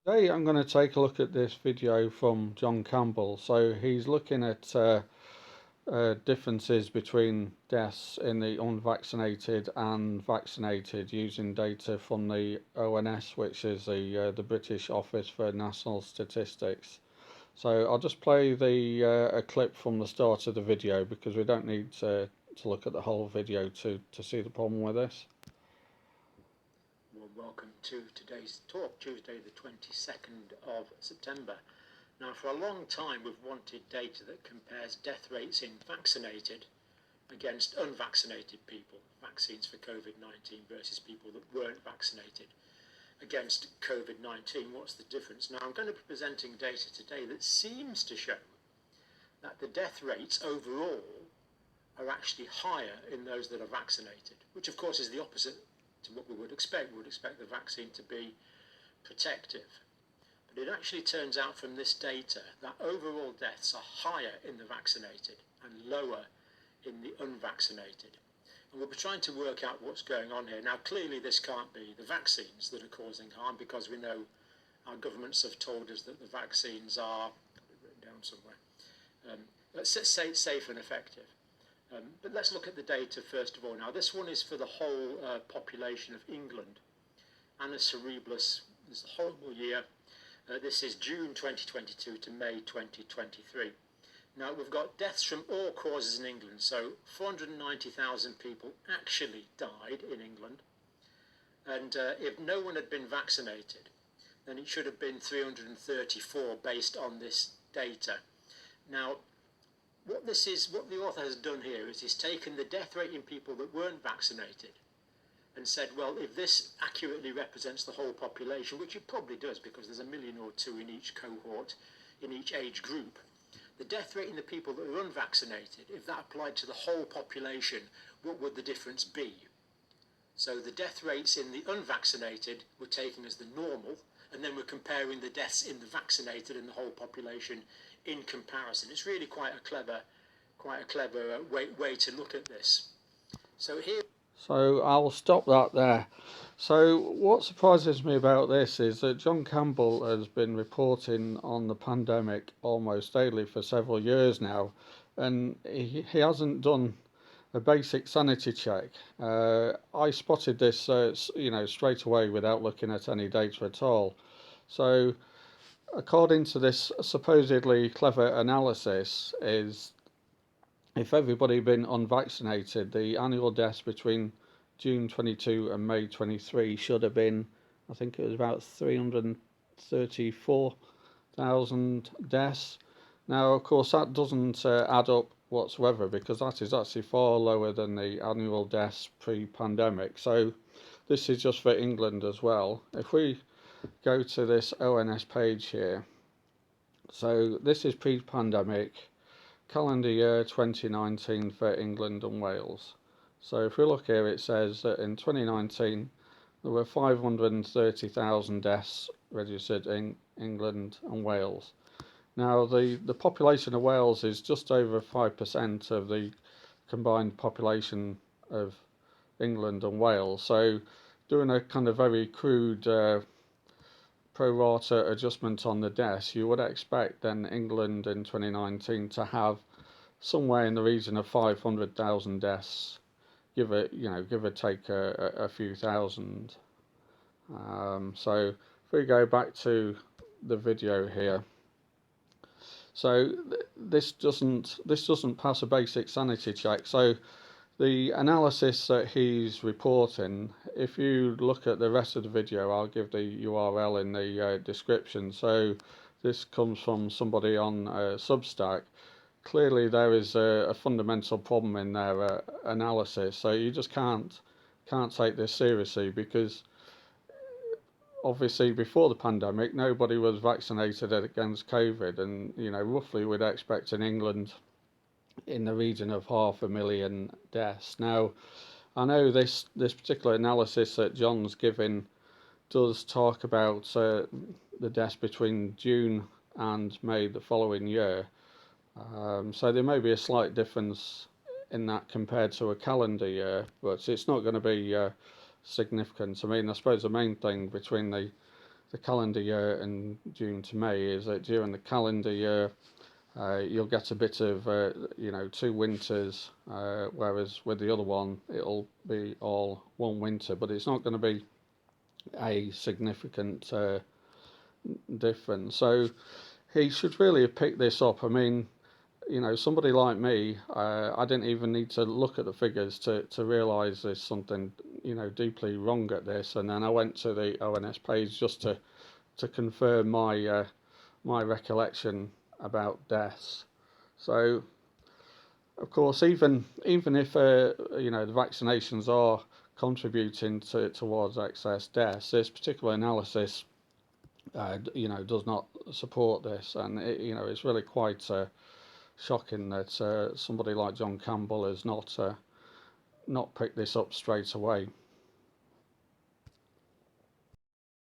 Today I'm going to take a look at this video from John Campbell. So he's looking at differences between deaths in the unvaccinated and vaccinated using data from the ONS, which is the British Office for National Statistics. So I'll just play a clip from the start of the video because we don't need to look at the whole video to see the problem with this. Well, welcome to today's talk, Tuesday the 22nd of September. Now, for a long time we've wanted data that compares death rates in vaccinated against unvaccinated people, vaccines for COVID-19 versus people that weren't vaccinated against COVID-19. What's the difference? Now, I'm going to be presenting data today that seems to show that the death rates overall are actually higher in those that are vaccinated, which of course is the opposite to what we would expect. We would expect the vaccine to be protective. But it actually turns out from this data that overall deaths are higher in the vaccinated and lower in the unvaccinated. And we'll be trying to work out what's going on here. Now, clearly this can't be the vaccines that are causing harm, because we know our governments have told us that the vaccines are, got it written down somewhere, safe and effective. But let's look at the data first of all. Now, this one is for the whole population of England. Annus Horribilis is the horrible year. This is June 2022 to May 2023. Now, we've got deaths from all causes in England. So 490,000 people actually died in England. And if no one had been vaccinated, then it should have been 334 based on this data. Now, what the author has done here is he's taken the death rate in people that weren't vaccinated and said, well, if this accurately represents the whole population, which it probably does because there's 1 million or 2 in each cohort, in each age group, the death rate in the people that are unvaccinated, if that applied to the whole population, what would the difference be? So the death rates in the unvaccinated were taken as the normal, and then we're comparing the deaths in the vaccinated and the whole population in comparison. It's really quite a clever way to look at this. So here. So I'll stop that there. So what surprises me about this is that John Campbell has been reporting on the pandemic almost daily for several years now, and he hasn't done a basic sanity check. I spotted this, straight away without looking at any data at all. So according to this supposedly clever analysis, is if everybody had been unvaccinated, the annual deaths between June 22 and May 23 should have been, I think it was about 334,000 deaths. Now, of course, that doesn't add up whatsoever, because that is actually far lower than the annual deaths pre-pandemic. So this is just for England as well. If we go to this ONS page here, so this is pre-pandemic, calendar year 2019 for England and Wales. So if we look here, it says that in 2019 there were 530,000 deaths registered in England and Wales. Now the population of Wales is just over 5% of the combined population of England and Wales. So doing a kind of very crude pro rata adjustment on the deaths, you would expect then England in 2019 to have somewhere in the region of 500,000 deaths, give or take a few thousand. So if we go back to the video here, so this doesn't pass a basic sanity check. So the analysis that he's reporting, if you look at the rest of the video, I'll give the URL in the description. So this comes from somebody on Substack. Clearly there is a fundamental problem in their analysis, so you just can't take this seriously, because obviously before the pandemic nobody was vaccinated against COVID, and roughly we'd expect in England in the region of 500,000 deaths. Now, I know this particular analysis that John's giving does talk about the deaths between June and May the following year. So there may be a slight difference in that compared to a calendar year, but it's not going to be significant. I mean, I suppose the main thing between the the calendar year and June to May is that during the calendar year you'll get a bit of 2 winters, whereas with the other one it'll be all one winter, but it's not going to be a significant difference. So he should really have picked this up. I mean, somebody like me, I didn't even need to look at the figures to realise there's something, deeply wrong at this. And then I went to the ONS page just to confirm my recollection about deaths. So, of course, even if the vaccinations are contributing towards excess deaths, this particular analysis, does not support this, and it's really quite shocking that somebody like John Campbell has not picked this up straight away.